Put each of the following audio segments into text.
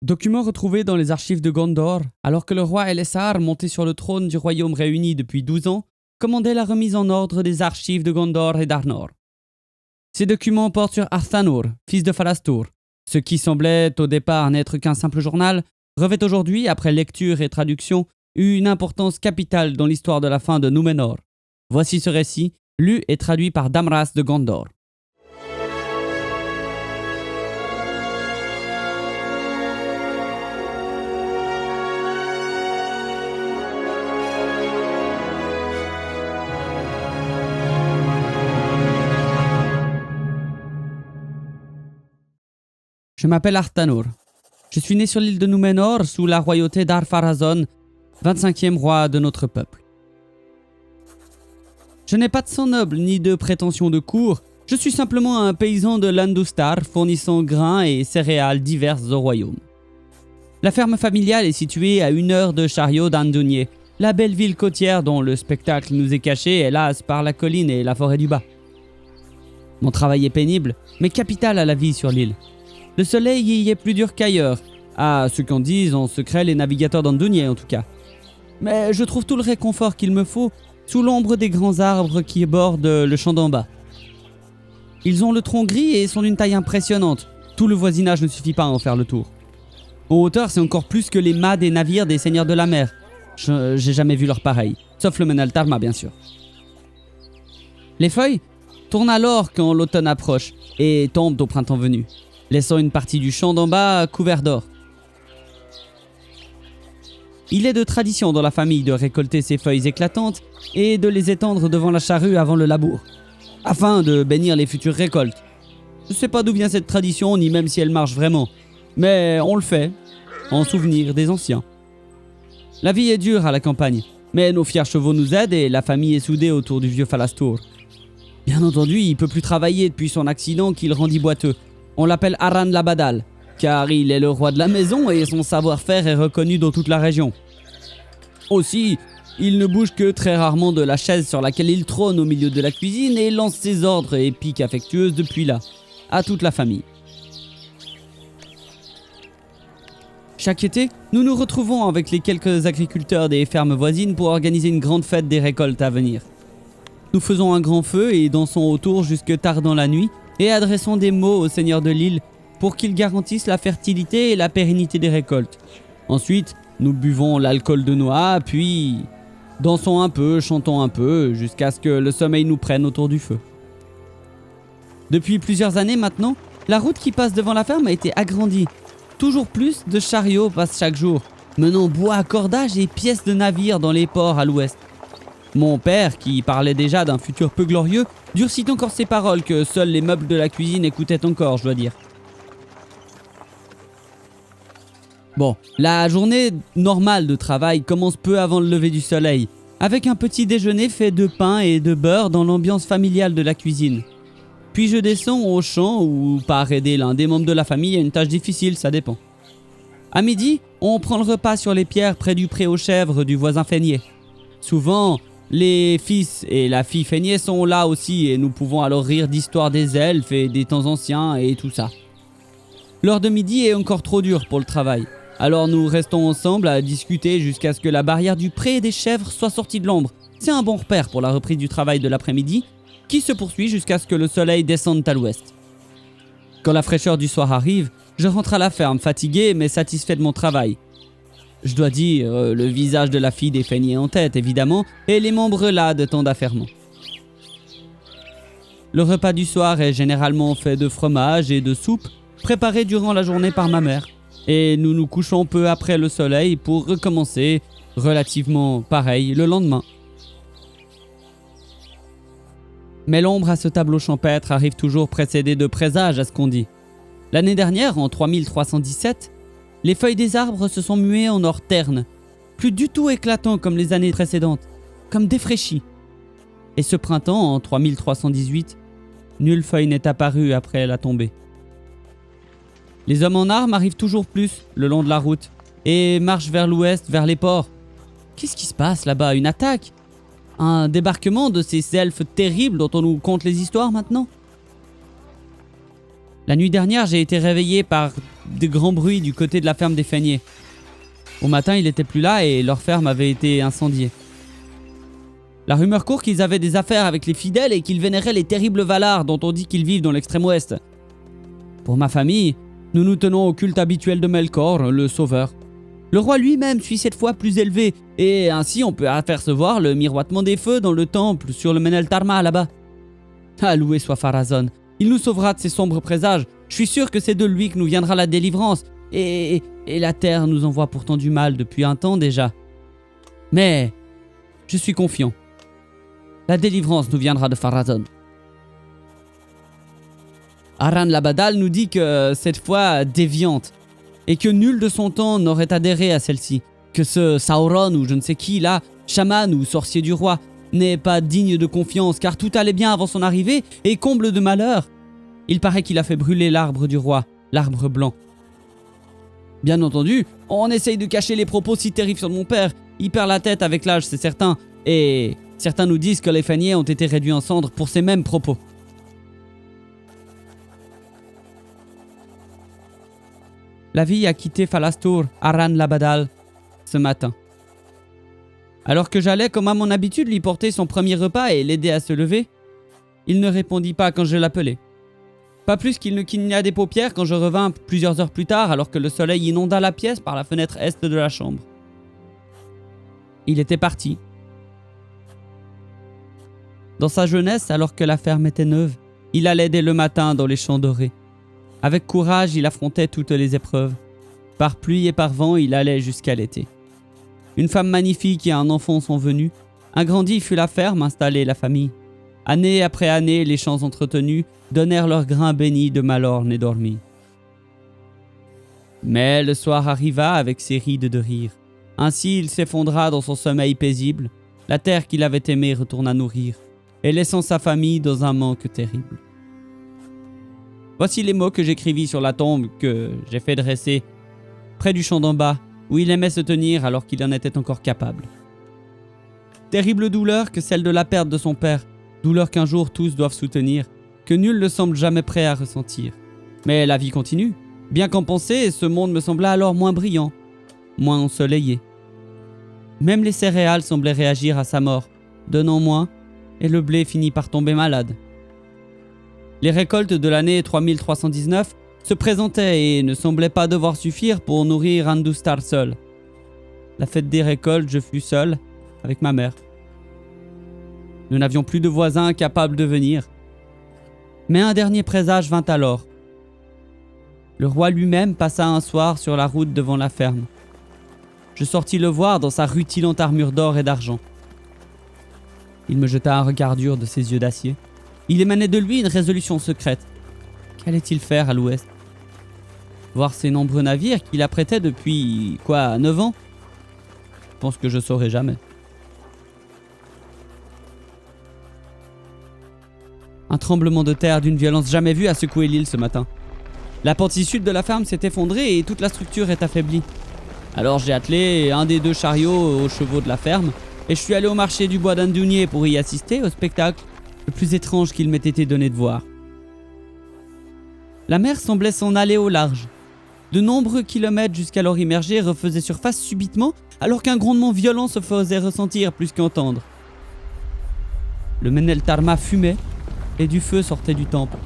Document retrouvé dans les archives de Gondor, alors que le roi Elessar, monté sur le trône du royaume réuni depuis 12 ans, commandait la remise en ordre des archives de Gondor et d'Arnor. Ces documents portent sur Arthanur, fils de Falastur. Ce qui semblait au départ n'être qu'un simple journal, revêt aujourd'hui, après lecture et traduction, une importance capitale dans l'histoire de la fin de Númenor. Voici ce récit, lu et traduit par Damras de Gondor. Je m'appelle Arthanur. Je suis né sur l'île de Númenor sous la royauté d'Ar-Pharazôn, 25e roi de notre peuple. Je n'ai pas de sang noble ni de prétention de cour, je suis simplement un paysan de Landustar fournissant grains et céréales diverses au royaume. La ferme familiale est située à 1 heure de chariot d'Andunier, la belle ville côtière dont le spectacle nous est caché, hélas, par la colline et la forêt du bas. Mon travail est pénible, mais capital à la vie sur l'île. Le soleil y est plus dur qu'ailleurs, à ce qu'en disent en secret les navigateurs d'Andunier en tout cas. Mais je trouve tout le réconfort qu'il me faut sous l'ombre des grands arbres qui bordent le champ d'en bas. Ils ont le tronc gris et sont d'une taille impressionnante. Tout le voisinage ne suffit pas à en faire le tour. En hauteur, c'est encore plus que les mâts des navires des seigneurs de la mer. J'ai jamais vu leur pareil, sauf le Menaltarma bien sûr. Les feuilles tournent alors quand l'automne approche et tombent au printemps venu, laissant une partie du champ d'en bas couvert d'or. Il est de tradition dans la famille de récolter ces feuilles éclatantes et de les étendre devant la charrue avant le labour, afin de bénir les futures récoltes. Je ne sais pas d'où vient cette tradition, ni même si elle marche vraiment, mais on le fait, en souvenir des anciens. La vie est dure à la campagne, mais nos fiers chevaux nous aident et la famille est soudée autour du vieux Falastur. Bien entendu, il ne peut plus travailler depuis son accident qui le rendit boiteux. On l'appelle Aran Labadal, car il est le roi de la maison et son savoir-faire est reconnu dans toute la région. Aussi, il ne bouge que très rarement de la chaise sur laquelle il trône au milieu de la cuisine et lance ses ordres et piques affectueuses depuis là, à toute la famille. Chaque été, nous nous retrouvons avec les quelques agriculteurs des fermes voisines pour organiser une grande fête des récoltes à venir. Nous faisons un grand feu et dansons autour jusque tard dans la nuit et adressons des mots au seigneur de l'île pour qu'ils garantissent la fertilité et la pérennité des récoltes. Ensuite, nous buvons l'alcool de noix, puis dansons un peu, chantons un peu, jusqu'à ce que le sommeil nous prenne autour du feu. Depuis plusieurs années maintenant, la route qui passe devant la ferme a été agrandie. Toujours plus de chariots passent chaque jour, menant bois à cordage et pièces de navires dans les ports à l'ouest. Mon père, qui parlait déjà d'un futur peu glorieux, durcit encore ses paroles que seuls les meubles de la cuisine écoutaient encore, je dois dire. Bon, la journée normale de travail commence peu avant le lever du soleil, avec un petit déjeuner fait de pain et de beurre dans l'ambiance familiale de la cuisine. Puis je descends au champ ou par aider l'un des membres de la famille à une tâche difficile, ça dépend. À midi, on prend le repas sur les pierres près du pré aux chèvres du voisin Feignier. Souvent, les fils et la fille Feignier sont là aussi et nous pouvons alors rire d'histoires des elfes et des temps anciens et tout ça. L'heure de midi est encore trop dure pour le travail. Alors nous restons ensemble à discuter jusqu'à ce que la barrière du pré des chèvres soit sortie de l'ombre. C'est un bon repère pour la reprise du travail de l'après-midi, qui se poursuit jusqu'à ce que le soleil descende à l'ouest. Quand la fraîcheur du soir arrive, je rentre à la ferme, fatigué mais satisfait de mon travail. Je dois dire, le visage de la fille des Feignier en tête, évidemment, et les membres là de tant d'affairement. Le repas du soir est généralement fait de fromage et de soupe, préparés durant la journée par ma mère. Et nous nous couchons peu après le soleil pour recommencer, relativement pareil, le lendemain. Mais l'ombre à ce tableau champêtre arrive toujours précédée de présages à ce qu'on dit. L'année dernière, en 3317, les feuilles des arbres se sont muées en or terne, plus du tout éclatants comme les années précédentes, comme défraîchis. Et ce printemps, en 3318, nulle feuille n'est apparue après la tombée. Les hommes en armes arrivent toujours plus le long de la route et marchent vers l'ouest, vers les ports. Qu'est-ce qui se passe là-bas? Une attaque? Un débarquement de ces elfes terribles dont on nous conte les histoires maintenant? La nuit dernière, j'ai été réveillé par de grands bruits du côté de la ferme des Feigniers. Au matin, il n'était plus là et leur ferme avait été incendiée. La rumeur court qu'ils avaient des affaires avec les fidèles et qu'ils vénéraient les terribles Valar dont on dit qu'ils vivent dans l'extrême ouest. Pour ma famille, nous nous tenons au culte habituel de Melkor, le Sauveur. Le roi lui-même suit cette foi plus élevée, et ainsi on peut apercevoir le miroitement des feux dans le temple sur le Menel Tarma là-bas. Ah, loué soit Pharazôn, il nous sauvera de ses sombres présages. Je suis sûr que c'est de lui que nous viendra la délivrance, et la terre nous envoie pourtant du mal depuis un temps déjà. Mais je suis confiant. La délivrance nous viendra de Pharazôn. Aran Labadal nous dit que cette foi déviante, et que nul de son temps n'aurait adhéré à celle-ci, que ce Sauron ou je ne sais qui là, chaman ou sorcier du roi, n'est pas digne de confiance car tout allait bien avant son arrivée et comble de malheur. Il paraît qu'il a fait brûler l'arbre du roi, l'arbre blanc. Bien entendu, on essaye de cacher les propos si terrifiants de mon père, il perd la tête avec l'âge c'est certain, et certains nous disent que les Feigniers ont été réduits en cendres pour ces mêmes propos. La vie a quitté Falastur, Aran Labadal, ce matin. Alors que j'allais, comme à mon habitude, lui porter son premier repas et l'aider à se lever, il ne répondit pas quand je l'appelais. Pas plus qu'il ne cligna des paupières quand je revins plusieurs heures plus tard, alors que le soleil inonda la pièce par la fenêtre est de la chambre. Il était parti. Dans sa jeunesse, alors que la ferme était neuve, il allait dès le matin dans les champs dorés. Avec courage, il affrontait toutes les épreuves. Par pluie et par vent, il allait jusqu'à l'été. Une femme magnifique et un enfant sont venus. Agrandie fut la ferme, installée la famille. Année après année, les champs entretenus donnèrent leur grain béni de Malorn et dormi. Mais le soir arriva avec ses rides de rire. Ainsi il s'effondra dans son sommeil paisible. La terre qu'il avait aimée retourna nourrir, et laissant sa famille dans un manque terrible. Voici les mots que j'écrivis sur la tombe que j'ai fait dresser près du champ d'en bas, où il aimait se tenir alors qu'il en était encore capable. Terrible douleur que celle de la perte de son père, douleur qu'un jour tous doivent soutenir, que nul ne semble jamais prêt à ressentir. Mais la vie continue. Bien qu'en pensée, ce monde me sembla alors moins brillant, moins ensoleillé. Même les céréales semblaient réagir à sa mort, donnant moins, et le blé finit par tomber malade. Les récoltes de l'année 3319 se présentaient et ne semblaient pas devoir suffire pour nourrir Andustar seul. La fête des récoltes, je fus seul, avec ma mère. Nous n'avions plus de voisins capables de venir. Mais un dernier présage vint alors. Le roi lui-même passa un soir sur la route devant la ferme. Je sortis le voir dans sa rutilante armure d'or et d'argent. Il me jeta un regard dur de ses yeux d'acier. Il émanait de lui une résolution secrète. Qu'allait-il faire à l'ouest? Voir ces nombreux navires qu'il apprêtait depuis, 9 ans? Je pense que je saurai jamais. Un tremblement de terre d'une violence jamais vue a secoué l'île ce matin. La partie sud de la ferme s'est effondrée et toute la structure est affaiblie. Alors j'ai attelé un des 2 chariots aux chevaux de la ferme et je suis allé au marché du bois d'Andounier pour y assister au spectacle le plus étrange qu'il m'ait été donné de voir. La mer semblait s'en aller au large. De nombreux kilomètres jusqu'alors immergés refaisaient surface subitement alors qu'un grondement violent se faisait ressentir plus qu'entendre. Le Menel Tarma fumait et du feu sortait du temple.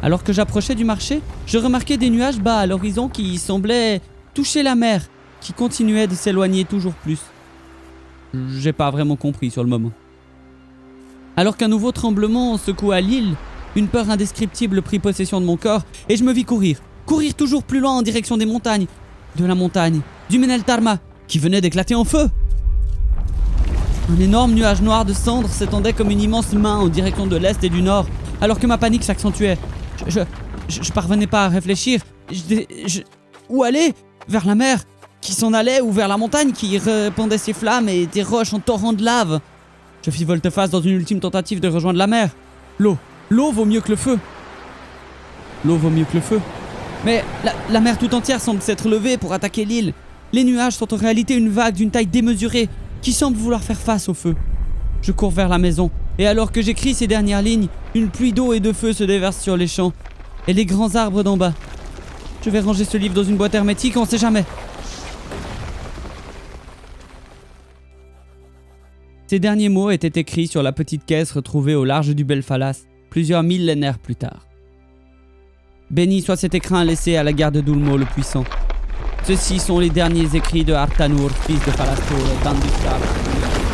Alors que j'approchais du marché, je remarquais des nuages bas à l'horizon qui semblaient toucher la mer, qui continuait de s'éloigner toujours plus. J'ai pas vraiment compris sur le moment. Alors qu'un nouveau tremblement secoua l'île, une peur indescriptible prit possession de mon corps et je me vis courir toujours plus loin en direction des montagnes, de la montagne, du Menel Tarma, qui venait d'éclater en feu. Un énorme nuage noir de cendres s'étendait comme une immense main en direction de l'est et du nord, alors que ma panique s'accentuait. Je parvenais pas à réfléchir. Où aller? Vers la mer, qui s'en allait, ou vers la montagne, qui répandait ses flammes et des roches en torrent de lave? Je fis volte-face dans une ultime tentative de rejoindre la mer. L'eau vaut mieux que le feu. L'eau vaut mieux que le feu. Mais la mer tout entière semble s'être levée pour attaquer l'île. Les nuages sont en réalité une vague d'une taille démesurée qui semble vouloir faire face au feu. Je cours vers la maison Et alors que j'écris ces dernières lignes, une pluie d'eau et de feu se déverse sur les champs et les grands arbres d'en bas. Je vais ranger ce livre dans une boîte hermétique, on sait jamais. Ces derniers mots étaient écrits sur la petite caisse retrouvée au large du Belfalas, plusieurs millénaires plus tard. Béni soit cet écrin laissé à la garde d'Ulmo le Puissant. Ceux-ci sont les derniers écrits de Artanur, fils de Falastor d'Andustar.